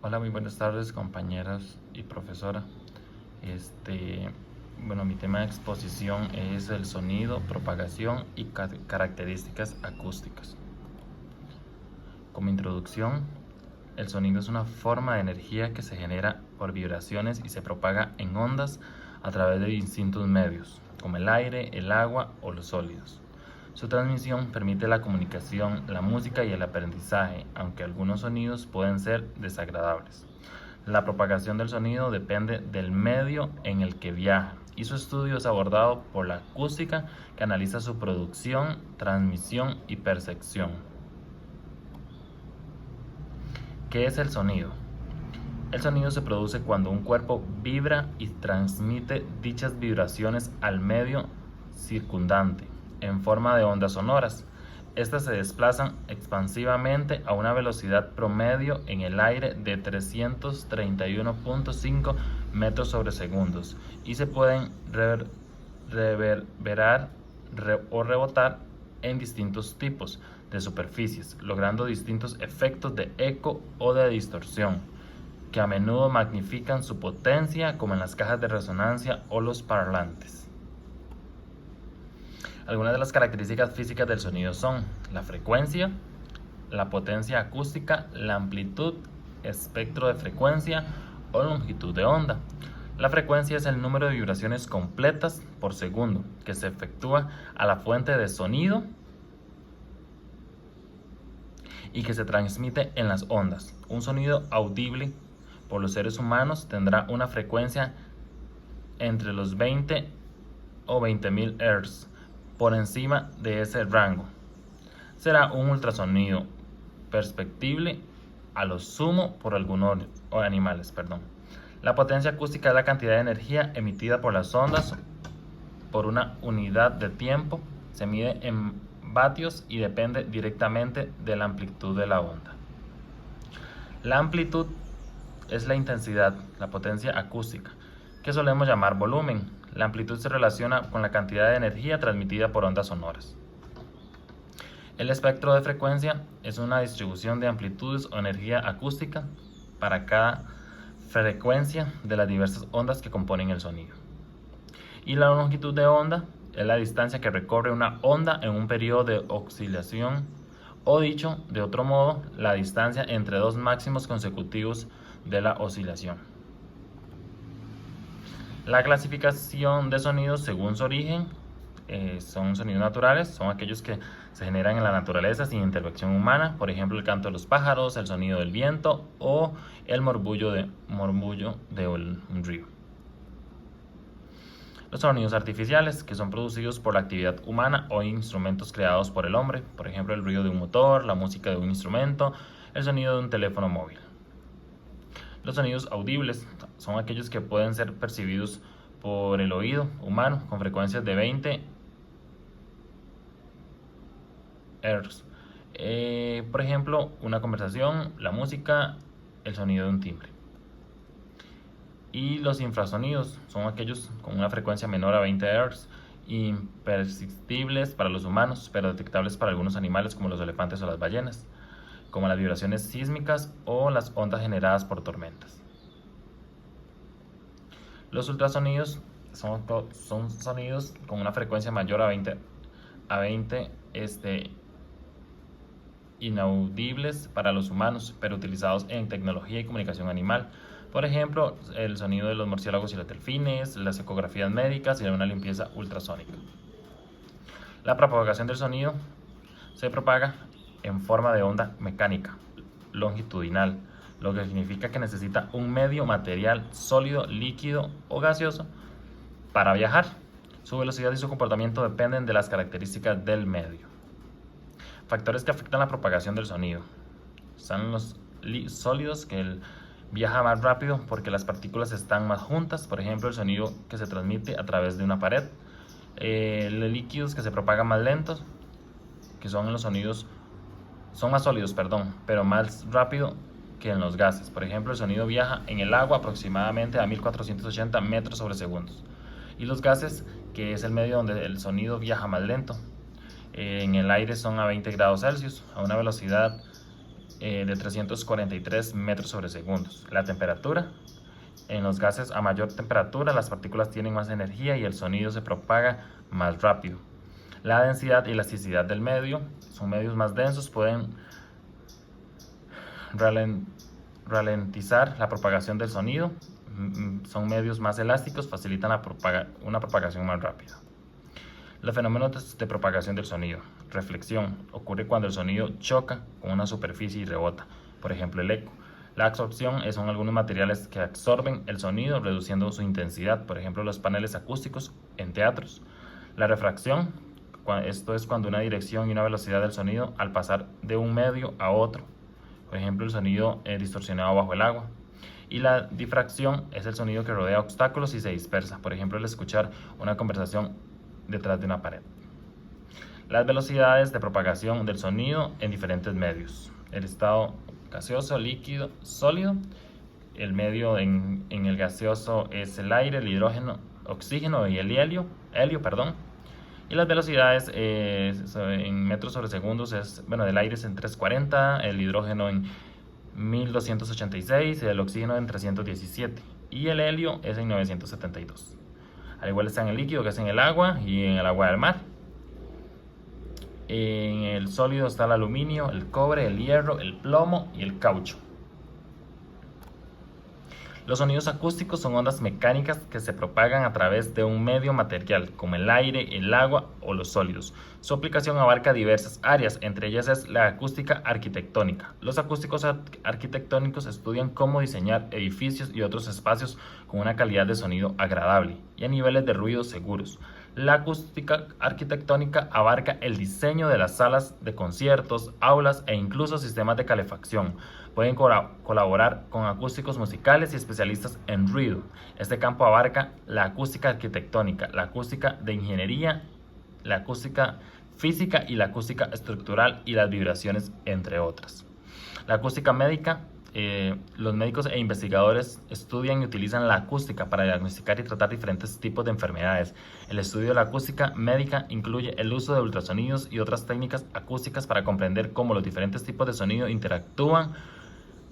Hola, muy buenas tardes, compañeros y profesora. Mi tema de exposición es el sonido, propagación y características acústicas. Como introducción, el sonido es una forma de energía que se genera por vibraciones y se propaga en ondas a través de distintos medios, como el aire, el agua o los sólidos. Su transmisión permite la comunicación, la música y el aprendizaje, aunque algunos sonidos pueden ser desagradables. La propagación del sonido depende del medio en el que viaja y su estudio es abordado por la acústica, que analiza su producción, transmisión y percepción. ¿Qué es el sonido? El sonido se produce cuando un cuerpo vibra y transmite dichas vibraciones al medio circundante en forma de ondas sonoras. Estas se desplazan expansivamente a una velocidad promedio en el aire de 331.5 metros sobre segundos y se pueden reverberar o rebotar en distintos tipos de superficies, logrando distintos efectos de eco o de distorsión, que a menudo magnifican su potencia, como en las cajas de resonancia o los parlantes. Algunas de las características físicas del sonido son la frecuencia, la potencia acústica, la amplitud, espectro de frecuencia o longitud de onda. La frecuencia es el número de vibraciones completas por segundo que se efectúa a la fuente de sonido y que se transmite en las ondas. Un sonido audible por los seres humanos tendrá una frecuencia entre los 20 o 20.000 Hz. Por encima de ese rango será un ultrasonido perceptible a lo sumo por algunos animales. La potencia acústica es la cantidad de energía emitida por las ondas por una unidad de tiempo. Se mide en vatios y depende directamente de la amplitud de la onda. La amplitud es la intensidad, la potencia acústica, que solemos llamar volumen. La amplitud se relaciona con la cantidad de energía transmitida por ondas sonoras. El espectro de frecuencia es una distribución de amplitudes o energía acústica para cada frecuencia de las diversas ondas que componen el sonido. Y la longitud de onda es la distancia que recorre una onda en un periodo de oscilación, o dicho de otro modo, la distancia entre dos máximos consecutivos de la oscilación. La clasificación de sonidos según su origen son sonidos naturales, son aquellos que se generan en la naturaleza sin intervención humana, por ejemplo el canto de los pájaros, el sonido del viento o el murmullo de un río. Los sonidos artificiales, que son producidos por la actividad humana o instrumentos creados por el hombre, por ejemplo el ruido de un motor, la música de un instrumento, el sonido de un teléfono móvil. Los sonidos audibles son aquellos que pueden ser percibidos por el oído humano con frecuencias de 20 Hz. Por ejemplo, una conversación, la música, el sonido de un timbre. Y los infrasonidos son aquellos con una frecuencia menor a 20 Hz, imperceptibles para los humanos, pero detectables para algunos animales como los elefantes o las ballenas, como las vibraciones sísmicas o las ondas generadas por tormentas. Los ultrasonidos son sonidos con una frecuencia mayor a 20 inaudibles para los humanos, pero utilizados en tecnología y comunicación animal. Por ejemplo, el sonido de los murciélagos y los delfines, las ecografías médicas y una limpieza ultrasónica. La propagación del sonido se propaga en forma de onda mecánica longitudinal, lo que significa que necesita un medio material sólido, líquido o gaseoso para viajar. Su velocidad y su comportamiento dependen de las características del medio. Factores que afectan la propagación del sonido son los sólidos, que viaja más rápido porque las partículas están más juntas, por ejemplo el sonido que se transmite a través de una pared. Los líquidos, que se propagan más lentos, que son los sonidos son más sólidos, pero más rápido que en los gases. Por ejemplo, el sonido viaja en el agua aproximadamente a 1480 metros sobre segundos. Y los gases, que es el medio donde el sonido viaja más lento, en el aire son a 20 grados Celsius, a una velocidad de 343 metros sobre segundos. La temperatura. En los gases a mayor temperatura las partículas tienen más energía y el sonido se propaga más rápido. La densidad y elasticidad del medio. Son medios más densos, pueden ralentizar la propagación del sonido. Son medios más elásticos, facilitan una propagación más rápida. Los fenómenos de propagación del sonido. Reflexión. Ocurre cuando el sonido choca con una superficie y rebota. Por ejemplo, el eco. La absorción son algunos materiales que absorben el sonido reduciendo su intensidad. Por ejemplo, los paneles acústicos en teatros. La refracción. Esto es cuando una dirección y una velocidad del sonido al pasar de un medio a otro. Por ejemplo, el sonido distorsionado bajo el agua. Y la difracción es el sonido que rodea obstáculos y se dispersa. Por ejemplo, el escuchar una conversación detrás de una pared. Las velocidades de propagación del sonido en diferentes medios. El estado gaseoso, líquido, sólido. El medio en el gaseoso es el aire, el hidrógeno, oxígeno y el helio. Y las velocidades en metros sobre segundos del aire es en 340, el hidrógeno en 1286, el oxígeno en 317 y el helio es en 972. Al igual está en el líquido, que es en el agua y en el agua del mar. En el sólido está el aluminio, el cobre, el hierro, el plomo y el caucho. Los sonidos acústicos son ondas mecánicas que se propagan a través de un medio material, como el aire, el agua o los sólidos. Su aplicación abarca diversas áreas, entre ellas es la acústica arquitectónica. Los acústicos arquitectónicos estudian cómo diseñar edificios y otros espacios con una calidad de sonido agradable y a niveles de ruido seguros. La acústica arquitectónica abarca el diseño de las salas de conciertos, aulas e incluso sistemas de calefacción. Pueden colaborar con acústicos musicales y especialistas en ruido. Este campo abarca la acústica arquitectónica, la acústica de ingeniería, la acústica física y la acústica estructural y las vibraciones, entre otras. La acústica médica. Los médicos e investigadores estudian y utilizan la acústica para diagnosticar y tratar diferentes tipos de enfermedades. El estudio de la acústica médica incluye el uso de ultrasonidos y otras técnicas acústicas para comprender cómo los diferentes tipos de sonido interactúan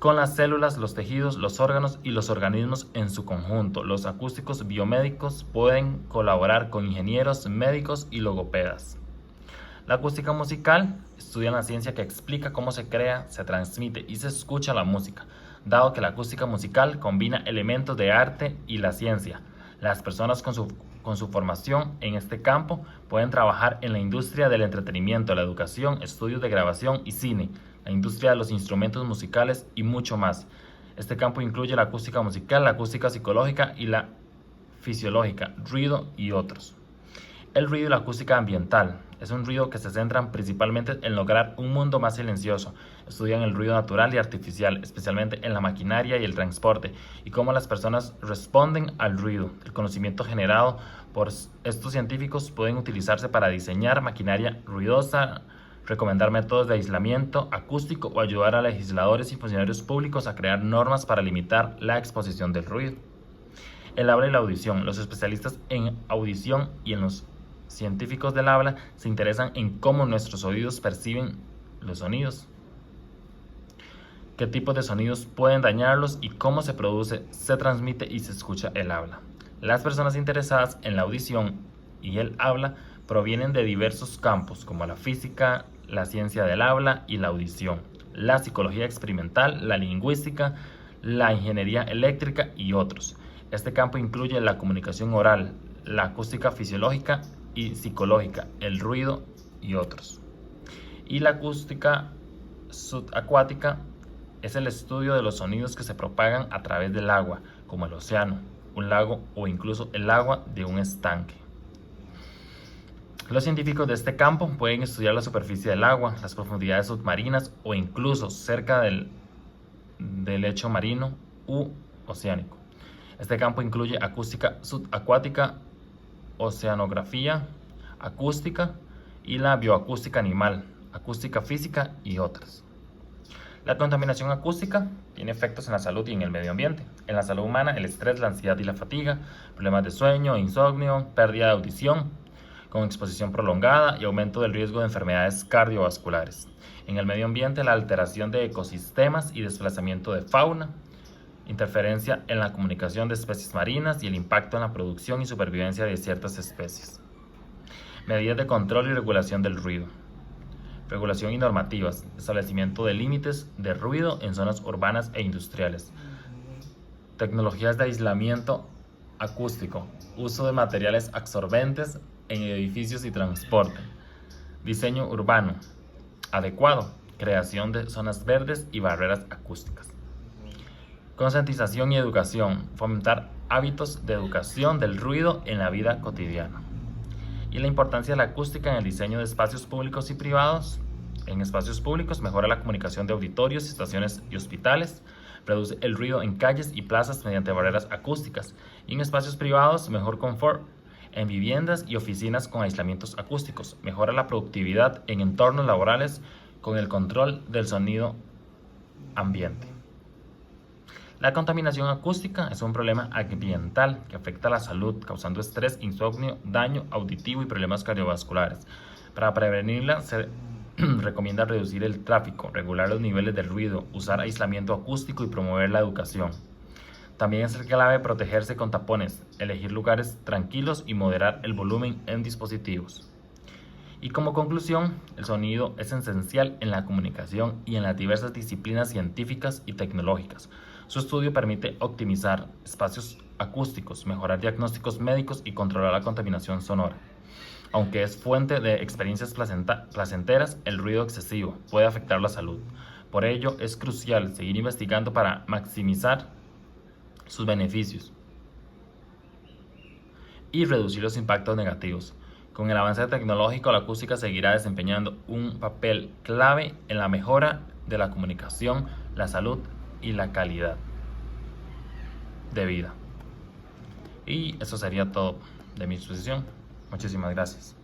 con las células, los tejidos, los órganos y los organismos en su conjunto. Los acústicos biomédicos pueden colaborar con ingenieros, médicos y logopedas. La acústica musical estudia la ciencia que explica cómo se crea, se transmite y se escucha la música, dado que la acústica musical combina elementos de arte y la ciencia. Las personas con su formación en este campo pueden trabajar en la industria del entretenimiento, la educación, estudios de grabación y cine, la industria de los instrumentos musicales y mucho más. Este campo incluye la acústica musical, la acústica psicológica y la fisiológica, ruido y otros. El ruido y la acústica ambiental. Es un ruido que se centra principalmente en lograr un mundo más silencioso. Estudian el ruido natural y artificial, especialmente en la maquinaria y el transporte, y cómo las personas responden al ruido. El conocimiento generado por estos científicos pueden utilizarse para diseñar maquinaria ruidosa, recomendar métodos de aislamiento acústico o ayudar a legisladores y funcionarios públicos a crear normas para limitar la exposición del ruido. El habla y la audición. Los especialistas en audición y en los científicos del habla se interesan en cómo nuestros oídos perciben los sonidos, qué tipos de sonidos pueden dañarlos y cómo se produce, se transmite y se escucha el habla. Las personas interesadas en la audición y el habla provienen de diversos campos como la física, la ciencia del habla y la audición, la psicología experimental, la lingüística, la ingeniería eléctrica y otros. Este campo incluye la comunicación oral, la acústica fisiológica y psicológica, el ruido y otros. Y la acústica subacuática es el estudio de los sonidos que se propagan a través del agua, como el océano, un lago o incluso el agua de un estanque. Los científicos de este campo pueden estudiar la superficie del agua, las profundidades submarinas o incluso cerca del lecho marino u oceánico. Este campo incluye acústica subacuática, oceanografía, acústica y la bioacústica animal, acústica física y otras. La contaminación acústica tiene efectos en la salud y en el medio ambiente. En la salud humana, el estrés, la ansiedad y la fatiga, problemas de sueño, insomnio, pérdida de audición, con exposición prolongada y aumento del riesgo de enfermedades cardiovasculares. En el medio ambiente, la alteración de ecosistemas y desplazamiento de fauna, interferencia en la comunicación de especies marinas y el impacto en la producción y supervivencia de ciertas especies. Medidas de control y regulación del ruido. Regulación y normativas. Establecimiento de límites de ruido en zonas urbanas e industriales. Tecnologías de aislamiento acústico. Uso de materiales absorbentes en edificios y transporte. Diseño urbano adecuado. Creación de zonas verdes y barreras acústicas. Concientización y educación. Fomentar hábitos de educación del ruido en la vida cotidiana. Y la importancia de la acústica en el diseño de espacios públicos y privados. En espacios públicos mejora la comunicación de auditorios, estaciones y hospitales. Reduce el ruido en calles y plazas mediante barreras acústicas. Y en espacios privados, mejor confort en viviendas y oficinas con aislamientos acústicos. Mejora la productividad en entornos laborales con el control del sonido ambiente. La contaminación acústica es un problema ambiental que afecta a la salud, causando estrés, insomnio, daño auditivo y problemas cardiovasculares. Para prevenirla, se recomienda reducir el tráfico, regular los niveles de ruido, usar aislamiento acústico y promover la educación. También es clave protegerse con tapones, elegir lugares tranquilos y moderar el volumen en dispositivos. Y como conclusión, el sonido es esencial en la comunicación y en las diversas disciplinas científicas y tecnológicas. Su estudio permite optimizar espacios acústicos, mejorar diagnósticos médicos y controlar la contaminación sonora. Aunque es fuente de experiencias placenteras, el ruido excesivo puede afectar la salud. Por ello, es crucial seguir investigando para maximizar sus beneficios y reducir los impactos negativos. Con el avance tecnológico, la acústica seguirá desempeñando un papel clave en la mejora de la comunicación, la salud y la calidad de vida. Y eso sería todo de mi exposición. Muchísimas gracias.